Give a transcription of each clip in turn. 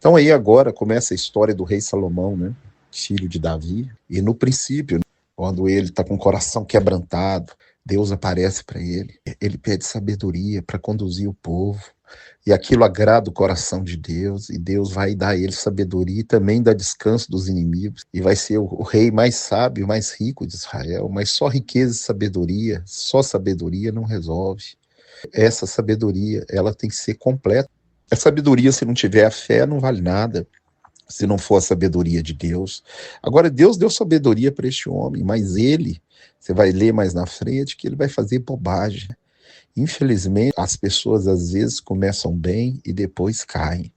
Então aí agora começa a história do rei Salomão, né? Filho de Davi. E no princípio, quando ele está com o coração quebrantado, Deus aparece para ele. Ele pede sabedoria para conduzir o povo. E aquilo agrada o coração de Deus. E Deus vai dar a ele sabedoria e também dá descanso dos inimigos. E vai ser o rei mais sábio, mais rico de Israel. Mas só riqueza e sabedoria, só sabedoria não resolve. Essa sabedoria, ela tem que ser completa. A sabedoria, se não tiver a fé, não vale nada, se não for a sabedoria de Deus. Agora, Deus deu sabedoria para este homem, mas ele, você vai ler mais na frente, que ele vai fazer bobagem. Infelizmente, as pessoas às vezes começam bem e depois caem.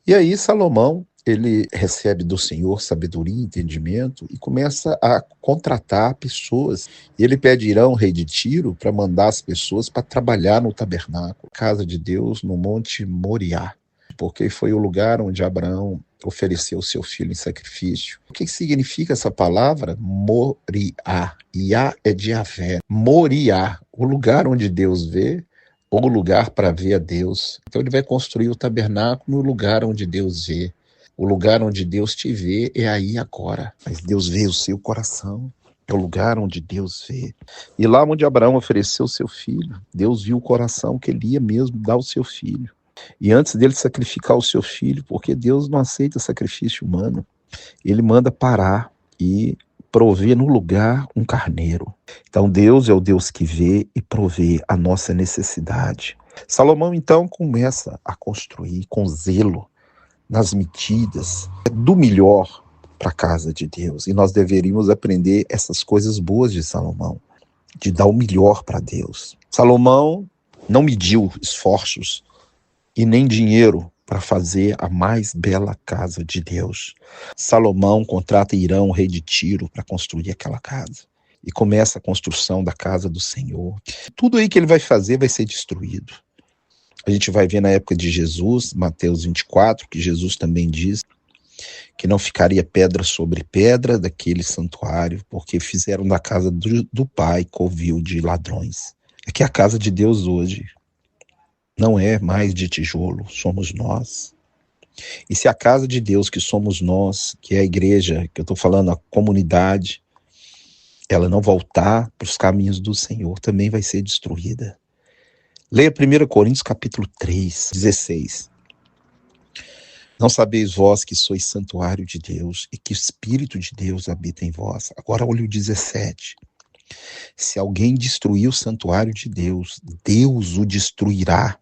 E aí, Salomão, ele recebe do Senhor sabedoria e entendimento e começa a contratar pessoas. E ele pede Irão, rei de Tiro, para mandar as pessoas para trabalhar no tabernáculo, casa de Deus, no Monte Moriá, porque foi o lugar onde Abraão ofereceu seu filho em sacrifício. O que significa essa palavra? Moriá. Iá é de Javé. Moriá, o lugar onde Deus vê, ou lugar para ver a Deus. Então ele vai construir o tabernáculo no lugar onde Deus vê. O lugar onde Deus te vê é aí agora. Mas Deus vê o seu coração. É o lugar onde Deus vê. E lá onde Abraão ofereceu seu filho, Deus viu o coração que ele ia mesmo dar o seu filho. E antes dele sacrificar o seu filho, porque Deus não aceita sacrifício humano, ele manda parar e prover no lugar um carneiro. Então Deus é o Deus que vê e provê a nossa necessidade. Salomão então começa a construir com zelo, nas medidas do melhor para a casa de Deus. E nós deveríamos aprender essas coisas boas de Salomão, de dar o melhor para Deus. Salomão não mediu esforços e nem dinheiro para fazer a mais bela casa de Deus. Salomão contrata Irão, rei de Tiro, para construir aquela casa. E começa a construção da casa do Senhor. Tudo aí que ele vai fazer vai ser destruído. A gente vai ver na época de Jesus, Mateus 24, que Jesus também diz que não ficaria pedra sobre pedra daquele santuário, porque fizeram da casa do Pai covil de ladrões. É que a casa de Deus hoje não é mais de tijolo, somos nós. E se a casa de Deus, que somos nós, que é a igreja, que eu estou falando, a comunidade, ela não voltar para os caminhos do Senhor, também vai ser destruída. Leia 1 Coríntios capítulo 3, 16. Não sabeis vós que sois santuário de Deus e que o Espírito de Deus habita em vós. Agora olha o 17. Se alguém destruir o santuário de Deus, Deus o destruirá,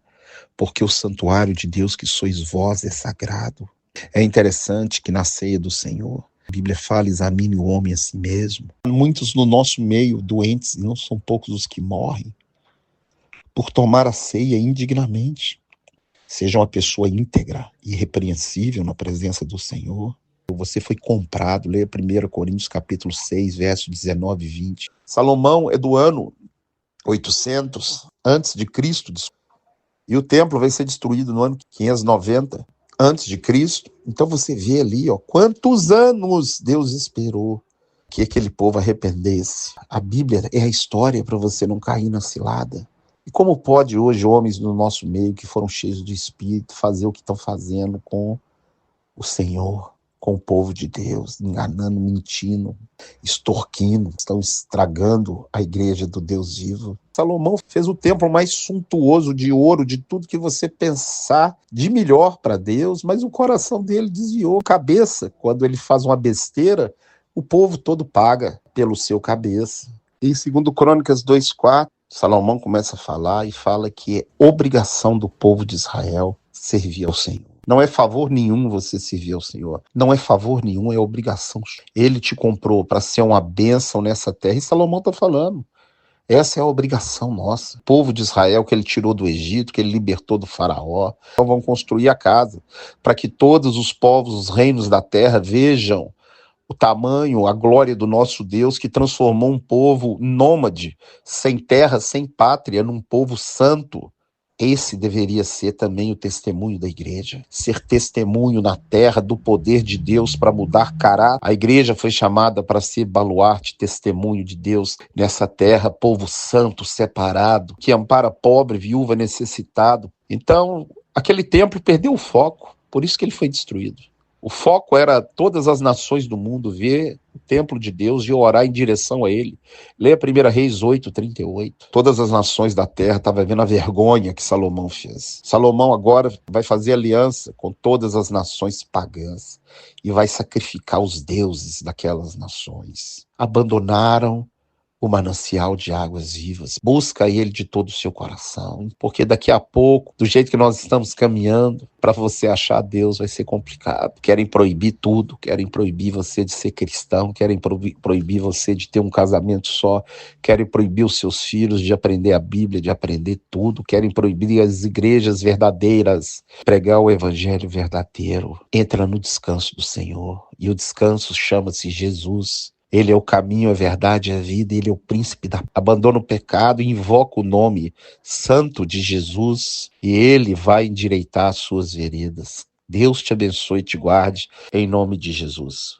porque o santuário de Deus que sois vós é sagrado. É interessante que na ceia do Senhor, a Bíblia fala, examine o homem a si mesmo. Muitos no nosso meio doentes, e não são poucos os que morrem, por tomar a ceia indignamente. Seja uma pessoa íntegra, irrepreensível na presença do Senhor. Você foi comprado, leia 1 Coríntios capítulo 6, versos 19 e 20. Salomão é do ano 800 antes de Cristo, e o templo vai ser destruído no ano 590 antes de Cristo. Então você vê ali, quantos anos Deus esperou que aquele povo arrependesse. A Bíblia é a história para você não cair na cilada. E como pode hoje homens no nosso meio que foram cheios de Espírito fazer o que estão fazendo com o Senhor, com o povo de Deus, enganando, mentindo, extorquindo, estão estragando a igreja do Deus vivo. Salomão fez o templo mais suntuoso de ouro, de tudo que você pensar de melhor para Deus, mas o coração dele desviou a cabeça. Quando ele faz uma besteira, o povo todo paga pelo seu cabeça. Em 2 Crônicas 2:4, Salomão começa a falar e fala que é obrigação do povo de Israel servir ao Senhor. Não é favor nenhum você servir ao Senhor. Não é favor nenhum, é obrigação. Ele te comprou para ser uma bênção nessa terra. E Salomão está falando. Essa é a obrigação nossa. O povo de Israel que ele tirou do Egito, que ele libertou do faraó. Então vão construir a casa para que todos os povos, os reinos da terra vejam o tamanho, a glória do nosso Deus, que transformou um povo nômade, sem terra, sem pátria, num povo santo. Esse deveria ser também o testemunho da igreja. Ser testemunho na terra do poder de Deus para mudar caráter. A igreja foi chamada para ser baluarte, testemunho de Deus nessa terra, povo santo, separado, que ampara pobre, viúva, necessitado. Então, aquele templo perdeu o foco. Por isso que ele foi destruído. O foco era todas as nações do mundo ver o templo de Deus e orar em direção a ele. Leia 1 Reis 8:38. Todas as nações da terra estavam vendo a vergonha que Salomão fez. Salomão agora vai fazer aliança com todas as nações pagãs e vai sacrificar os deuses daquelas nações. Abandonaram o manancial de águas vivas. Busca ele de todo o seu coração, porque daqui a pouco, do jeito que nós estamos caminhando, para você achar Deus vai ser complicado. Querem proibir tudo, querem proibir você de ser cristão, querem proibir você de ter um casamento só, querem proibir os seus filhos de aprender a Bíblia, de aprender tudo, querem proibir as igrejas verdadeiras, pregar o evangelho verdadeiro. Entra no descanso do Senhor, e o descanso chama-se Jesus. Ele é o caminho, a verdade e a vida, ele é o príncipe da... Abandona o pecado e invoca o nome santo de Jesus e ele vai endireitar as suas veredas. Deus te abençoe e te guarde, em nome de Jesus.